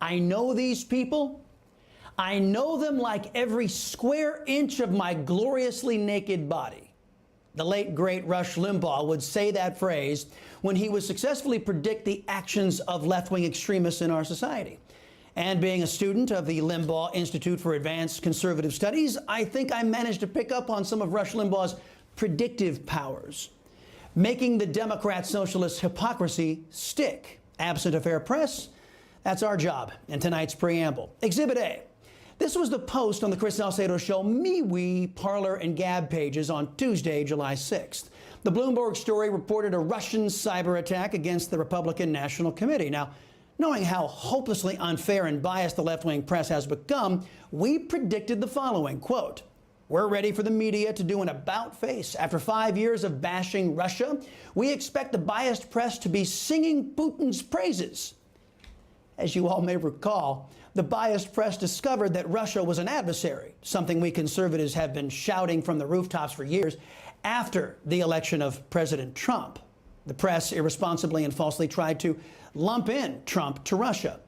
I know these people. I know them like every square inch of my gloriously naked body. The late, great Rush Limbaugh would say that phrase when he would successfully predict the actions of left-wing extremists in our society. And being a student of the Limbaugh Institute for Advanced Conservative Studies, I think I managed to pick up on some of Rush Limbaugh's predictive powers, making the Democrat-Socialist hypocrisy stick. Absent a fair press, that's our job in tonight's preamble. Exhibit A. This was the post on the Chris Salcedo Show MeWe, Parler, and Gab pages on Tuesday, July 6th. The Bloomberg story reported a Russian cyber attack against the Republican National Committee. Now, knowing how hopelessly unfair and biased the left-wing press has become, we predicted the following, quote, "We're ready for the media to do an about-face. After 5 years of bashing Russia, we expect the biased press to be singing Putin's praises." As you all may recall, the biased press discovered that Russia was an adversary, something we conservatives have been shouting from the rooftops for years after the election of President Trump. The press irresponsibly and falsely tried to lump in Trump to Russia.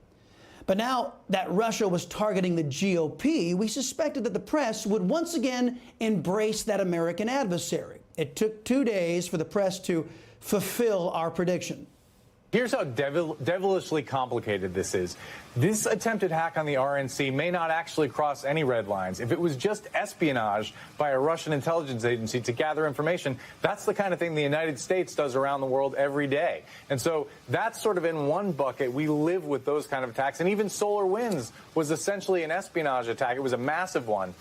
But now that Russia was targeting the GOP, we suspected that the press would once again embrace that American adversary. It took 2 days for the press to fulfill our prediction. Here's how devilishly complicated this is. This attempted hack on the RNC may not actually cross any red lines. If it was just espionage by a Russian intelligence agency to gather information, that's the kind of thing the United States does around the world every day. And so that's sort of in one bucket. We live with those kind of attacks. And even SolarWinds was essentially an espionage attack. It was a massive one.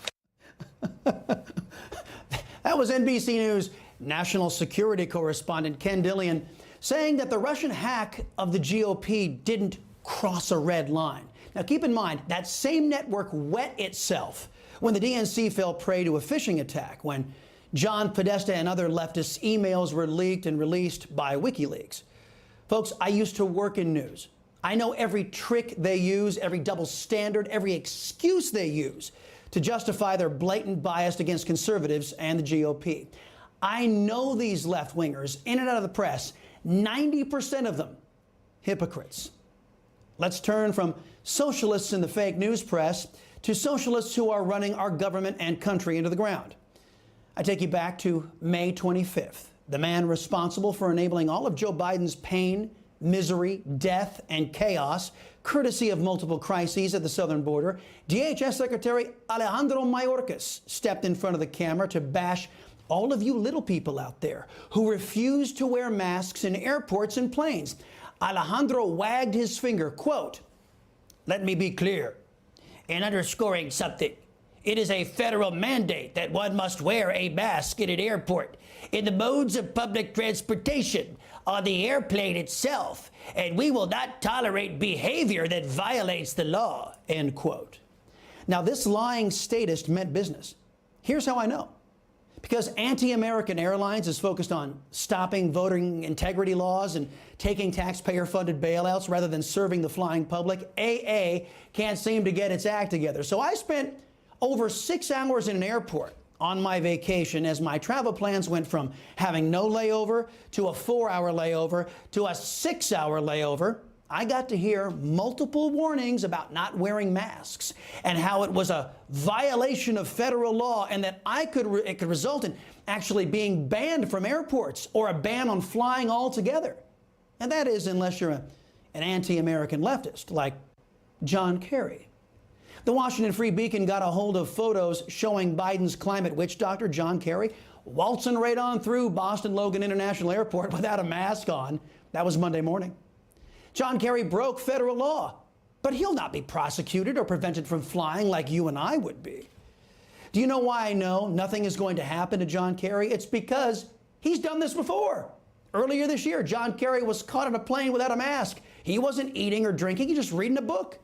That was NBC News national security correspondent Ken Dillian saying that the Russian hack of the GOP didn't cross a red line. Now, keep in mind, that same network wet itself when the DNC fell prey to a phishing attack, when John Podesta and other leftists' emails were leaked and released by WikiLeaks. Folks, I used to work in news. I know every trick they use, every double standard, every excuse they use to justify their blatant bias against conservatives and the GOP. I know these left-wingers in and out of the press, 90% of them hypocrites. Let's turn from socialists in the fake news press to socialists who are running our government and country into the ground. I take you back to May 25th, the man responsible for enabling all of Joe Biden's pain, misery, death, and chaos, courtesy of multiple crises at the southern border. DHS Secretary Alejandro Mayorkas stepped in front of the camera to bash all of you little people out there who refuse to wear masks in airports and planes. Alejandro wagged his finger, quote, "Let me be clear in underscoring something. It is a federal mandate that one must wear a mask in an airport, in the modes of public transportation, on the airplane itself, and we will not tolerate behavior that violates the law," end quote. Now, this lying statist meant business. Here's how I know. Because Anti-American Airlines is focused on stopping voting integrity laws and taking taxpayer-funded bailouts rather than serving the flying public, AA can't seem to get its act together. So I spent over 6 hours in an airport on my vacation as my travel plans went from having no layover to a 4-hour layover to a 6-hour layover. I got to hear multiple warnings about not wearing masks and how it was a violation of federal law and that it could result in actually being banned from airports or a ban on flying altogether. And that is unless you're an anti-American leftist like John Kerry. The Washington Free Beacon got a hold of photos showing Biden's climate witch doctor, John Kerry, waltzing right on through Boston Logan International Airport without a mask on. That was Monday morning. John Kerry broke federal law, but he'll not be prosecuted or prevented from flying like you and I would be. Do you know why I know nothing is going to happen to John Kerry? It's because he's done this before. Earlier this year, John Kerry was caught on a plane without a mask. He wasn't eating or drinking, he was just reading a book.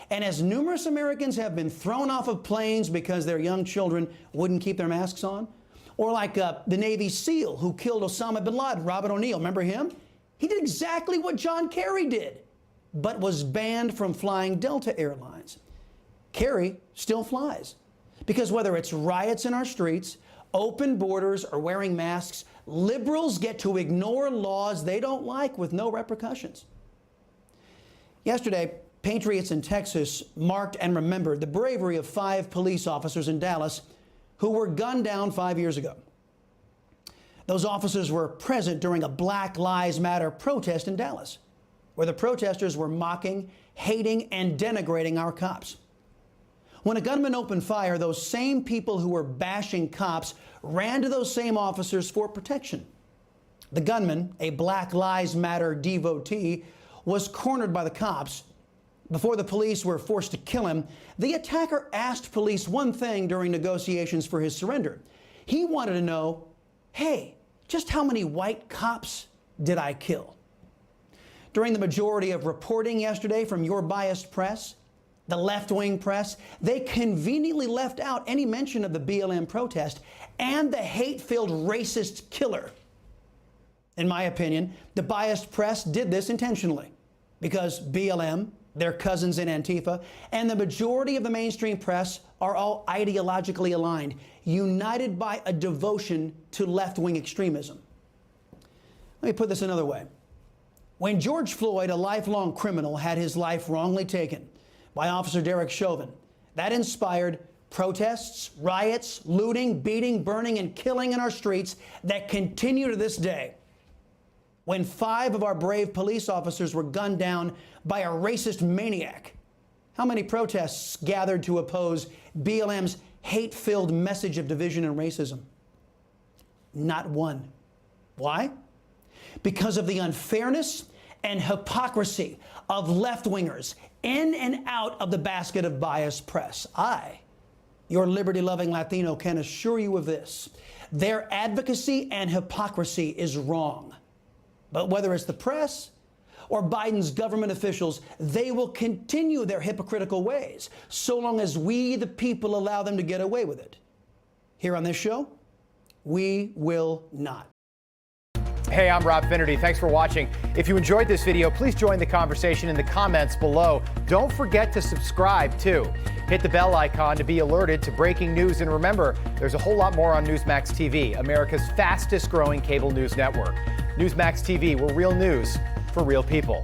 And as numerous Americans have been thrown off of planes because their young children wouldn't keep their masks on, or like the Navy SEAL who killed Osama bin Laden, Robert O'Neill, remember him? He did exactly what John Kerry did, but was banned from flying Delta Airlines. Kerry still flies, because whether it's riots in our streets, open borders, or wearing masks, liberals get to ignore laws they don't like with no repercussions. Yesterday, Patriots in Texas marked and remembered the bravery of 5 police officers in Dallas who were gunned down 5 years ago. Those officers were present during a Black Lives Matter protest in Dallas, where the protesters were mocking, hating, and denigrating our cops. When a gunman opened fire, those same people who were bashing cops ran to those same officers for protection. The gunman, a Black Lives Matter devotee, was cornered by the cops. Before the police were forced to kill him, the attacker asked police one thing during negotiations for his surrender. He wanted to know, hey, just how many white cops did I kill? During the majority of reporting yesterday from your biased press, the left-wing press, they conveniently left out any mention of the BLM protest and the hate-filled racist killer. In my opinion, the biased press did this intentionally because BLM, their cousins in Antifa, and the majority of the mainstream press are all ideologically aligned, united by a devotion to left-wing extremism. Let me put this another way. When George Floyd, a lifelong criminal, had his life wrongly taken by Officer Derek Chauvin, that inspired protests, riots, looting, beating, burning, and killing in our streets that continue to this day. When 5 of our brave police officers were gunned down by a racist maniac, how many protests gathered to oppose BLM's hate-filled message of division and racism? Not one. Why? Because of the unfairness and hypocrisy of left-wingers in and out of the basket of biased press. I, your liberty-loving Latino, can assure you of this. Their advocacy and hypocrisy is wrong. But whether it's the press or Biden's government officials, they will continue their hypocritical ways so long as we, the people, allow them to get away with it. Here on this show, we will not. Hey, I'm Rob Finnerty. Thanks for watching. If you enjoyed this video, please join the conversation in the comments below. Don't forget to subscribe, too. Hit the bell icon to be alerted to breaking news. And remember, there's a whole lot more on Newsmax TV, America's fastest growing cable news network. Newsmax TV, we're real news for real people.